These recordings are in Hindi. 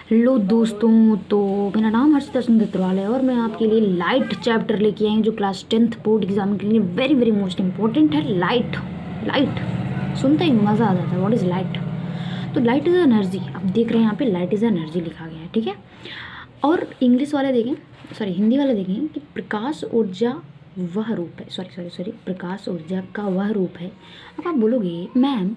हेलो दोस्तों, तो मेरा नाम हर्षिता सिंह दत्तवाल है और मैं आपके लिए लाइट चैप्टर लेके आई हूँ जो क्लास 10th बोर्ड एग्जाम के लिए वेरी वेरी मोस्ट इंपॉर्टेंट है। लाइट लाइट सुनते ही मज़ा आ जाता है। What is light? तो लाइट इज़ एनर्जी। आप देख रहे हैं यहाँ पे लाइट इज़ एनर्जी लिखा गया है, ठीक है। और इंग्लिश वाले देखें, सॉरी हिंदी वाले देखें कि प्रकाश ऊर्जा वह रूप है, सॉरी प्रकाश ऊर्जा का वह रूप है। अब आप बोलोगे मैम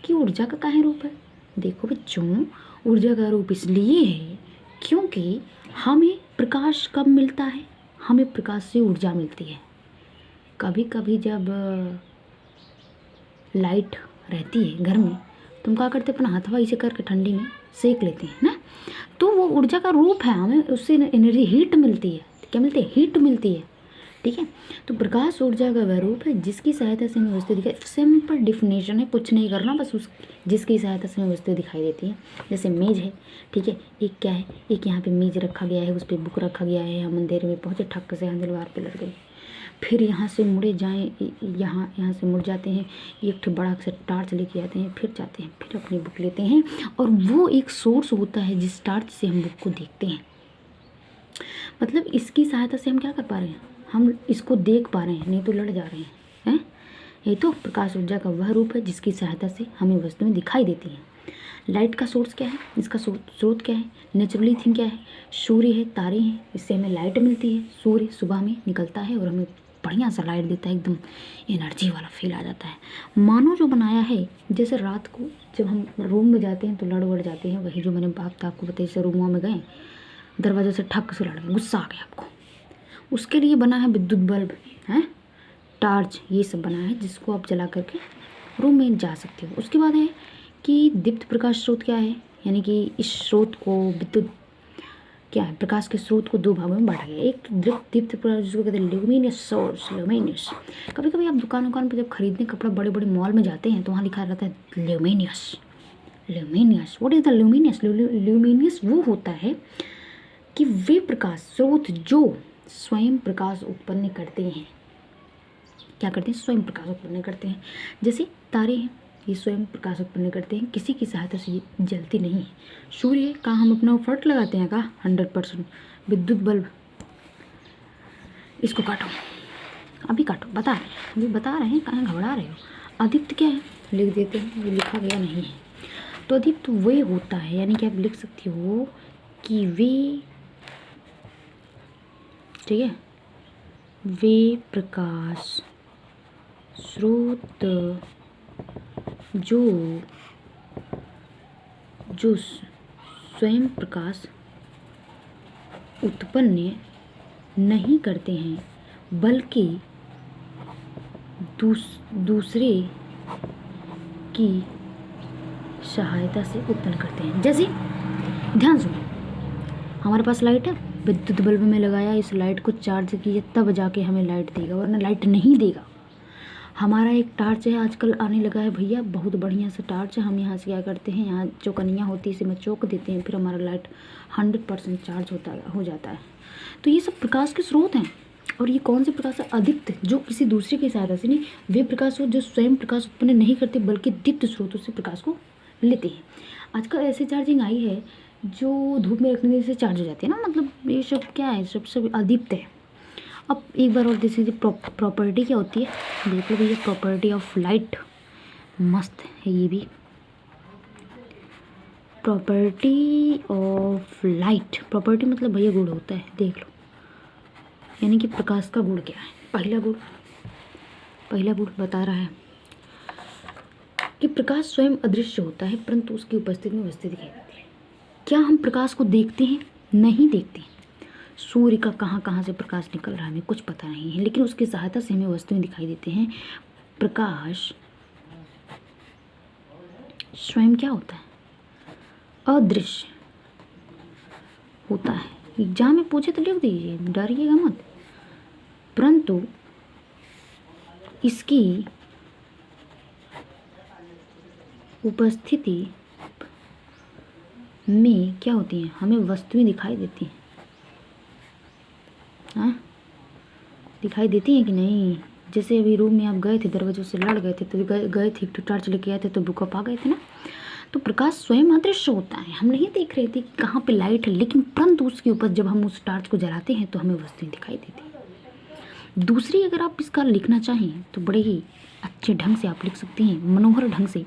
कि ऊर्जा का काहे रूप है? देखो बच्चों, ऊर्जा का रूप इसलिए है क्योंकि हमें प्रकाश कब मिलता है? हमें प्रकाश से ऊर्जा मिलती है। कभी कभी जब लाइट रहती है घर में तो हम क्या करते हैं, अपना हथवा इसे करके ठंडी में सेक लेते हैं ना, तो वो ऊर्जा का रूप है। हमें उससे एनर्जी हीट मिलती है। क्या मिलती है? हीट मिलती है, ठीक है। तो प्रकाश ऊर्जा का वह रूप है जिसकी सहायता से हमें वस्तु दिखाई, सिंपल डिफिनेशन है, कुछ नहीं करना, बस उस जिसकी सहायता से हमें वस्तु दिखाई देती है। जैसे मेज है, ठीक है, एक क्या है, एक यहाँ पे मेज रखा गया है, उस पर बुक रखा गया है। हम अंधेरे में पहुँचे, ठक्क से दीवार पे लड़ गए, फिर यहाँ से मुड़े जाएँ, यहाँ से मुड़ जाते हैं, एक बड़ा से टार्च लेके आते हैं, फिर जाते हैं, फिर अपनी बुक लेते हैं, और वो एक सोर्स होता है जिस टार्च से हम बुक को देखते हैं। मतलब इसकी सहायता से हम क्या कर पा रहे हैं, हम इसको देख पा रहे हैं, नहीं तो लड़ जा रहे हैं। ये तो प्रकाश ऊर्जा का वह रूप है जिसकी सहायता से हमें वस्तुएं दिखाई देती हैं। लाइट का सोर्स क्या है, इसका स्रोत क्या है? नेचुरली थिंग क्या है? सूर्य है, तारे हैं, इससे हमें लाइट मिलती है। सूर्य सुबह में निकलता है और हमें बढ़िया सा लाइट देता है, एकदम एनर्जी वाला फील आ जाता है। मानो जो बनाया है, जैसे रात को जब हम रूम में जाते हैं तो लड़ वड़ जाते हैं, वही जो मैंने बात आपको बताई, जैसे रूमों में गए, दरवाजे से ठक से लड़ गए, गुस्सा आ गया आपको, उसके लिए बना है विद्युत बल्ब, है टार्च, ये सब बना है जिसको आप जला करके रूम में जा सकते हो। उसके बाद है कि दीप्त प्रकाश स्रोत क्या है, यानी कि इस स्रोत को विद्युत क्या है, प्रकाश के स्रोत को दो भागों में बांटा गया। एक दीप्त प्रकाश जिसको कहते हैं ल्यूमिनियस सोर्स, ल्यूमिनियस। कभी कभी आप दुकान पर जब खरीदने कपड़ा बड़े बड़े मॉल में जाते हैं तो वहाँ लिखा रहता है luminous. Luminous, what is the luminous? Luminous वो होता है कि वे प्रकाश स्रोत जो स्वयं प्रकाश उत्पन्न करते हैं। क्या करते हैं? स्वयं प्रकाश उत्पन्न करते हैं। जैसे तारे हैं, ये स्वयं प्रकाश उत्पन्न करते हैं, किसी की सहायता से ये जलती नहीं है। सूर्य का हम अपना फर्क लगाते हैं का 100%। विद्युत बल्ब, इसको काटो, अभी काटो, अभी बता रहे हैं, कहाँ घबरा रहे हो? अदीप्त क्या है, लिख देते हैं, ये लिखा गया नहीं है। तो अदीप्त वे होता है, यानी कि आप लिख सकते हो कि वे, ठीक है, वे प्रकाश स्रोत जो स्वयं प्रकाश उत्पन्न नहीं करते हैं बल्कि दूसरे की सहायता से उत्पन्न करते हैं। जैसे ध्यान सुनो, हमारे पास लाइट है, विद्युत बल्ब में लगाया, इस लाइट को चार्ज किया तब जाके हमें लाइट देगा, वरना लाइट नहीं देगा। हमारा एक टार्च है, आजकल आने लगा है भैया, बहुत बढ़िया सा टार्च है। हम यहाँ से क्या करते हैं, यहाँ चौकनियाँ होती है, इसे में चौक देते हैं, फिर हमारा लाइट 100% चार्ज हो जाता है। तो ये सब प्रकाश के स्रोत हैं। और ये कौन से प्रकाश है? अदीप्त, जो किसी दूसरे की सहायता से नहीं, वे प्रकाश स्रोत जो स्वयं प्रकाश उत्पन्न नहीं करते बल्कि दीप्त स्रोतों से प्रकाश को लेते हैं। आजकल ऐसी चार्जिंग आई है जो धूप में रखने से चार्ज हो जाती है ना, मतलब ये सब क्या है, सब अदीप्त है। अब एक बार और देख लीजिए प्रॉपर्टी क्या होती है, देख लो भैया, प्रॉपर्टी ऑफ लाइट, मस्त है ये भी। प्रॉपर्टी ऑफ लाइट, प्रॉपर्टी मतलब भैया गुण होता है, देख लो, यानी कि प्रकाश का गुण क्या है। पहला गुण बता रहा है कि प्रकाश स्वयं अदृश्य होता है परंतु उसकी उपस्थिति में वस्तु दिखाई देती है। क्या हम प्रकाश को देखते हैं? नहीं देखते। सूर्य का कहाँ से प्रकाश निकल रहा है हमें कुछ पता नहीं है, लेकिन उसकी सहायता से हमें वस्तुएं दिखाई देते हैं। प्रकाश स्वयं क्या होता है? अदृश्य होता है। एग्जाम में पूछे तो लिख दीजिए, डरिएगा मत। परंतु इसकी उपस्थिति में क्या होती है, हमें वस्तुएं दिखाई देती हैं। हाँ, दिखाई देती हैं कि नहीं? जैसे अभी रूम में आप गए थे, दरवाजों से लड़ गए थे, तो गए थे, एक टॉर्च लेके आए थे तो बुकअप आ गए थे ना। तो प्रकाश स्वयं अदृश्य होता है, हम नहीं देख रहे थे कहाँ पे लाइट है, लेकिन परंतु उसके ऊपर जब हम उस टार्च को जलाते हैं तो हमें वस्तुएं दिखाई देती है। दूसरी अगर आप इसका लिखना चाहें तो बड़े ही अच्छे ढंग से आप लिख सकती हैं, मनोहर ढंग से।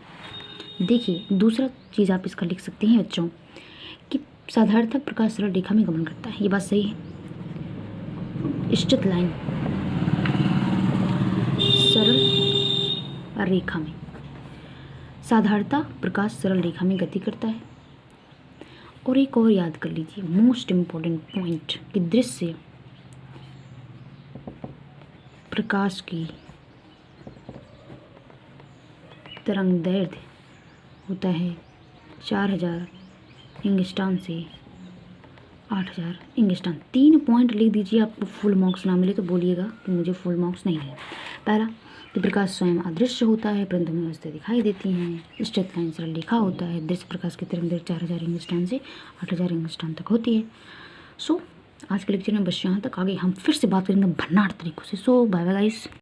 देखिए दूसरा चीज़ आप इसका लिख सकती हैं बच्चों कि साधारणतः प्रकाश सरल रेखा में गमन करता है, ये बात सही है। स्ट्रेट लाइन सरल रेखा में, साधारणतः प्रकाश सरल रेखा में गति करता है। और एक और याद कर लीजिए मोस्ट इम्पोर्टेंट पॉइंट कि दृश्य प्रकाश की तरंग दैर्घ्य होता है 4000 एंगस्ट्रॉम से 8000 एंगस्ट्रॉम। 3 पॉइंट लिख दीजिए, आपको फुल मार्क्स ना मिले तो बोलिएगा कि मुझे फुल मार्क्स नहीं मिले। पहला कि प्रकाश स्वयं अदृश्य होता है परंतु हमें वस्तुएं दिखाई देती हैं। स्ट्रेट लाइन सरल रेखा होता है। दृश्य प्रकाश की तरंग दैर्घ्य 4000 एंगस्ट्रॉम से 8000 एंगस्ट्रॉम तक होती है। सो आज के लेक्चर में बस यहाँ तक, आगे हम फिर से बात करेंगे भन्नाट तरीकों से। सो बाय बाय गाइस।